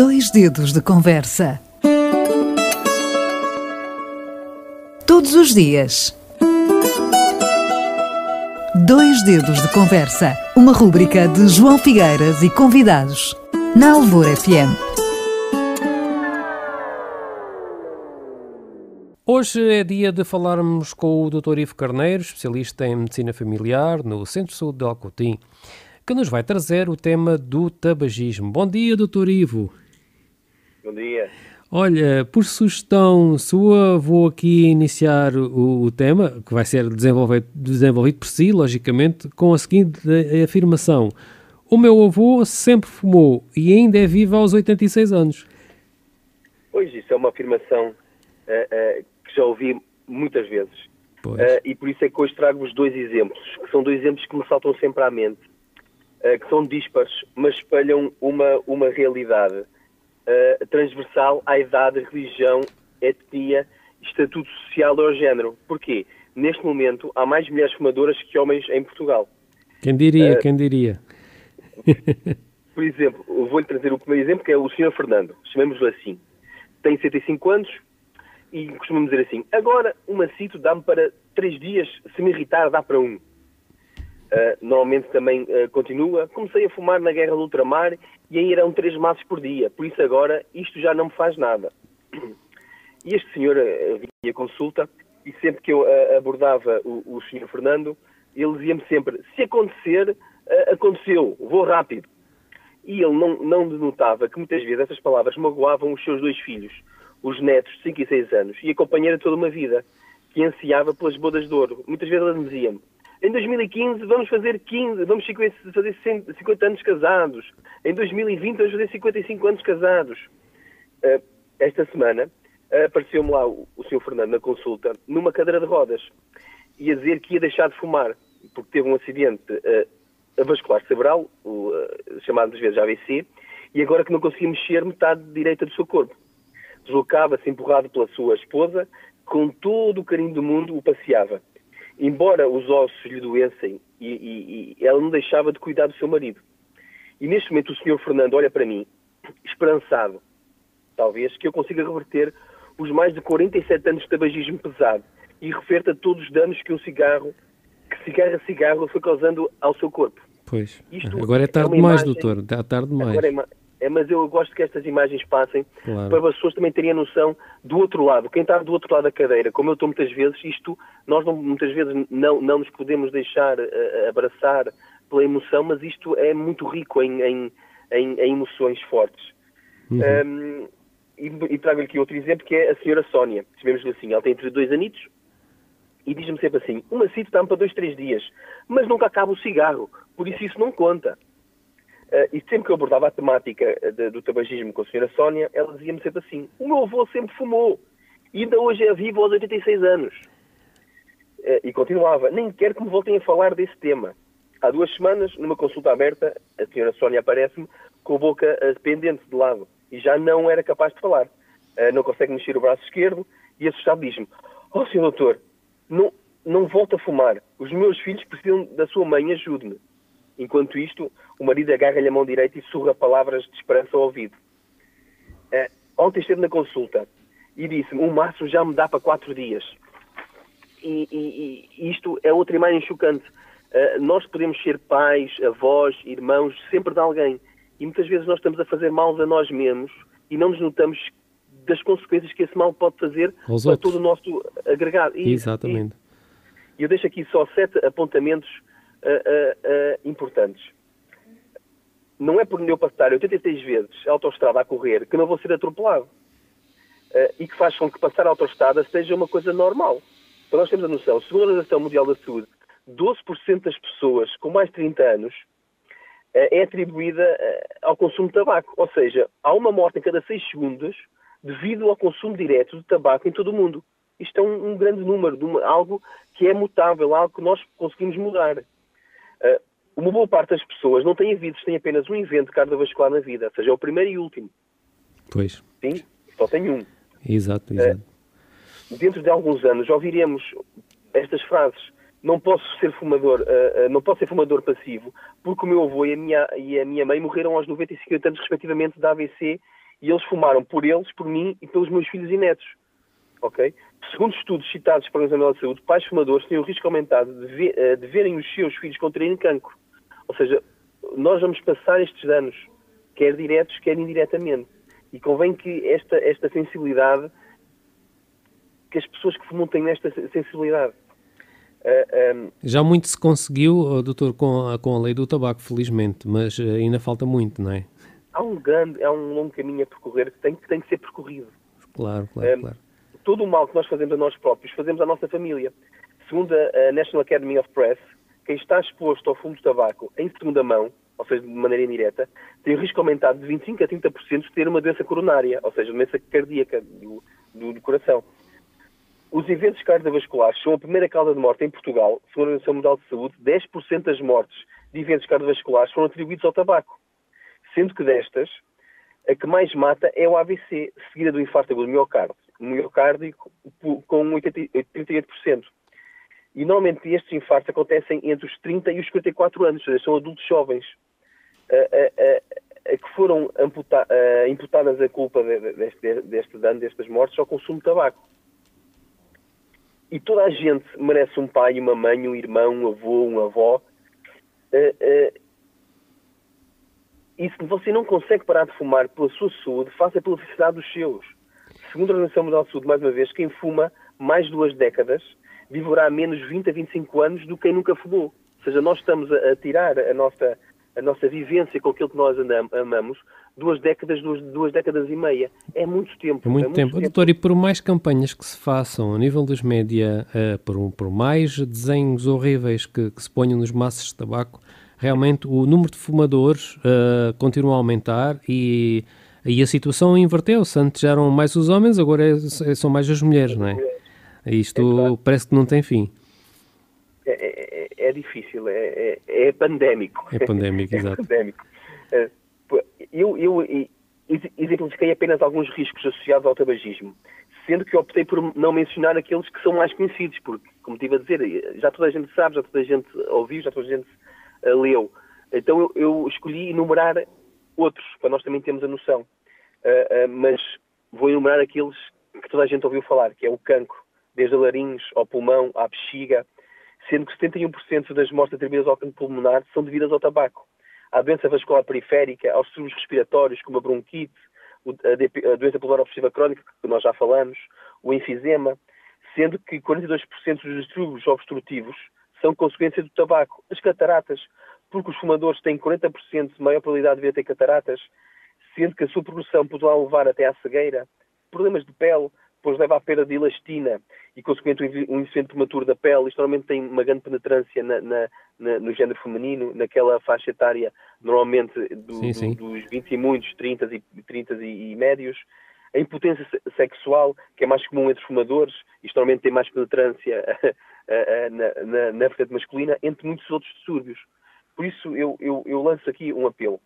Dois dedos de conversa. Todos os dias. Dois dedos de conversa. Uma rúbrica de João Figueiras e convidados. Na Alvor FM. Hoje é dia de falarmos com o Dr. Ivo Carneiro, especialista em medicina familiar no Centro de Saúde de Alcotim, que nos vai trazer o tema do tabagismo. Bom dia, Dr. Ivo. Bom dia. Olha, por sugestão sua, vou aqui iniciar o tema, que vai ser desenvolvido por si, logicamente, com a seguinte afirmação. O meu avô sempre fumou e ainda é vivo aos 86 anos. Pois, isso é uma afirmação que já ouvi muitas vezes. E por isso é que hoje trago-vos dois exemplos, que são dois exemplos que me saltam sempre à mente, que são díspares, mas espelham uma realidade transversal à idade, religião, etnia, estatuto social ou género. Porquê? Neste momento há mais mulheres fumadoras que homens em Portugal. Quem diria? Por exemplo, eu vou-lhe trazer o primeiro exemplo, que é o Sr. Fernando, chamemos-lhe assim. Tem 65 anos e costumamos dizer assim, agora um macito dá-me para 3 dias, se me irritar dá para 1. Normalmente também continua. Comecei a fumar na guerra do ultramar e aí eram 3 maços por dia. Por isso agora isto já não me faz nada. E este senhor vinha à consulta e sempre que eu abordava o senhor Fernando, ele dizia-me sempre, se acontecer, aconteceu, vou rápido. E ele não denotava que muitas vezes essas palavras magoavam os seus 2 filhos, os netos de 5 e 6 anos, e a companheira toda uma vida, que ansiava pelas bodas de ouro. Muitas vezes ele me dizia-me, em 2015 vamos fazer 50 anos casados. Em 2020 vamos fazer 55 anos casados. Esta semana apareceu-me lá o Sr. Fernando na consulta, numa cadeira de rodas, e a dizer que ia deixar de fumar, porque teve um acidente vascular cerebral, chamado às vezes AVC, e agora que não conseguia mexer metade direita do seu corpo. Deslocava-se empurrado pela sua esposa, com todo o carinho do mundo o passeava. Embora os ossos lhe doessem, e ela não deixava de cuidar do seu marido. E neste momento o Sr. Fernando olha para mim, esperançado, talvez, que eu consiga reverter os mais de 47 anos de tabagismo pesado e reverta todos os danos que cigarro a cigarro foi causando ao seu corpo. Pois, agora é tarde demais, doutor, é tarde demais. Mas eu gosto que estas imagens passem, claro, para as pessoas também terem a noção do outro lado. Quem está do outro lado da cadeira, como eu estou muitas vezes, nós muitas vezes não nos podemos deixar abraçar pela emoção, mas isto é muito rico em emoções fortes. Uhum. E trago-lhe aqui outro exemplo, que é a senhora Sónia. Chamemos-lhe assim, ela tem 32 anitos, e diz-me sempre assim, o macito dá-me para 2, 3 dias, mas nunca acaba o cigarro, por isso não conta. E sempre que eu abordava a temática do tabagismo com a senhora Sónia, ela dizia-me sempre assim, o meu avô sempre fumou, e ainda hoje é vivo aos 86 anos. E continuava, nem quero que me voltem a falar desse tema. Há 2 semanas, numa consulta aberta, a senhora Sónia aparece-me com a boca pendente de lado, e já não era capaz de falar. Não consegue mexer o braço esquerdo, e assustado diz-me, oh, senhor doutor, não volta a fumar. Os meus filhos precisam da sua mãe, ajude-me. Enquanto isto, o marido agarra-lhe a mão direita e surra palavras de esperança ao ouvido. Ontem esteve na consulta e disse-me, o máximo já me dá para 4 dias. E isto é outra imagem chocante. Nós podemos ser pais, avós, irmãos, sempre de alguém. E muitas vezes nós estamos a fazer mal a nós mesmos e não nos notamos das consequências que esse mal pode fazer aos para outros. todo o nosso agregado. Exatamente. E eu deixo aqui só 7 apontamentos importantes. Não é por eu passar 86 vezes a autoestrada a correr que não vou ser atropelado. E que faz com que passar a autoestrada seja uma coisa normal. Para nós termos a noção, segundo a Organização Mundial da Saúde, 12% das pessoas com mais de 30 anos é atribuída ao consumo de tabaco. Ou seja, há uma morte em cada 6 segundos devido ao consumo direto de tabaco em todo o mundo. Isto é um grande número, algo que é mutável, algo que nós conseguimos mudar. Uma boa parte das pessoas não tem vírus, tem apenas um evento cardiovascular na vida, ou seja, é o primeiro e último. Pois. Sim, só tem um. Exato. Dentro de alguns anos já ouviremos estas frases, não posso ser fumador passivo, porque o meu avô e a minha mãe morreram aos 95 anos, respectivamente, de AVC E eles fumaram por eles, por mim e pelos meus filhos e netos. Ok? Segundo estudos citados pela Organização Mundial da Saúde, pais fumadores têm o risco aumentado de verem os seus filhos contraírem cancro. Ou seja, nós vamos passar estes danos, quer diretos, quer indiretamente. E convém que esta sensibilidade, que as pessoas que fumam tenham esta sensibilidade. Já muito se conseguiu, doutor, com a lei do tabaco, felizmente, mas ainda falta muito, não é? Há um longo caminho a percorrer que tem que ser percorrido. Claro. Todo o mal que nós fazemos a nós próprios, fazemos à nossa família. Segundo a National Academy of Press, quem está exposto ao fumo de tabaco em segunda mão, ou seja, de maneira indireta, tem o risco aumentado de 25% a 30% de ter uma doença coronária, ou seja, doença cardíaca do coração. Os eventos cardiovasculares são a primeira causa de morte em Portugal. Segundo a Organização Mundial de Saúde, 10% das mortes de eventos cardiovasculares foram atribuídos ao tabaco. Sendo que destas, a que mais mata é o AVC, seguida do infarto agudo do miocárdio. O miocárdio com 38%. E normalmente estes infartos acontecem entre os 30 e os 54 anos, ou seja, são adultos jovens. A que foram imputadas a culpa deste dano, destas mortes, ao consumo de tabaco. E toda a gente merece um pai, uma mãe, um irmão, um avô, uma avó. E se você não consegue parar de fumar pela sua saúde, faça pela felicidade dos seus. Segundo a Organização Mundial de Saúde, mais uma vez, quem fuma mais de 2 décadas viverá menos 20 a 25 anos do que quem nunca fumou. Ou seja, nós estamos a tirar a nossa vivência com aquilo que nós amamos 2 décadas, 2 décadas e meia. É muito tempo. É muito tempo. Doutor, e por mais campanhas que se façam a nível dos média, por mais desenhos horríveis que se ponham nos maços de tabaco, realmente o número de fumadores continua a aumentar e a situação inverteu-se. Antes eram mais os homens, agora são mais as mulheres, não é? Isto parece que não tem fim. É difícil, é pandémico. É pandémico, exato. É pandémico. Eu exemplifiquei apenas alguns riscos associados ao tabagismo, sendo que optei por não mencionar aqueles que são mais conhecidos, porque, como estive a dizer, já toda a gente sabe, já toda a gente ouviu, já toda a gente leu. Então eu escolhi enumerar outros, para nós também termos a noção. Mas vou enumerar aqueles que toda a gente ouviu falar, que é o cancro, desde a laringe ao pulmão, à bexiga, sendo que 71% das mortes atribuídas ao cancro pulmonar são devidas ao tabaco. À doença vascular periférica, aos distúrbios respiratórios, como a bronquite, a doença pulmonar obstrutiva crónica, que nós já falamos, o enfisema, sendo que 42% dos distúrbios obstrutivos são consequência do tabaco. As cataratas, porque os fumadores têm 40% de maior probabilidade de vir a ter cataratas, sendo que a sua progressão poderá levar até à cegueira. Problemas de pele, pois leva à perda de elastina e, consequentemente, um envelhecimento prematuro da pele. Isto normalmente tem uma grande penetrância no género feminino, naquela faixa etária, normalmente dos 20 e muitos, 30 e médios. A impotência sexual, que é mais comum entre os fumadores, isto normalmente tem mais penetrância na vertente masculina, entre muitos outros distúrbios. Por isso, eu lanço aqui um apelo.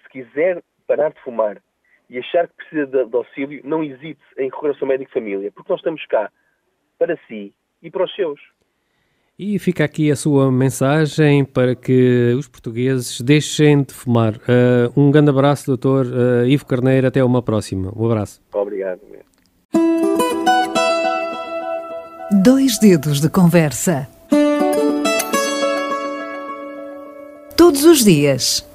Se quiser parar de fumar e achar que precisa de auxílio, não hesite em recorrer ao seu médico de família, porque nós estamos cá para si e para os seus. E fica aqui a sua mensagem para que os portugueses deixem de fumar. Um grande abraço, doutor Ivo Carneiro. Até uma próxima. Um abraço. Obrigado. 2 dedos de conversa. Todos os dias.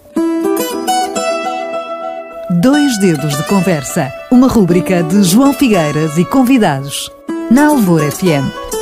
2 dedos de conversa. Uma rúbrica de João Figueiras e convidados. Na Alvor FM.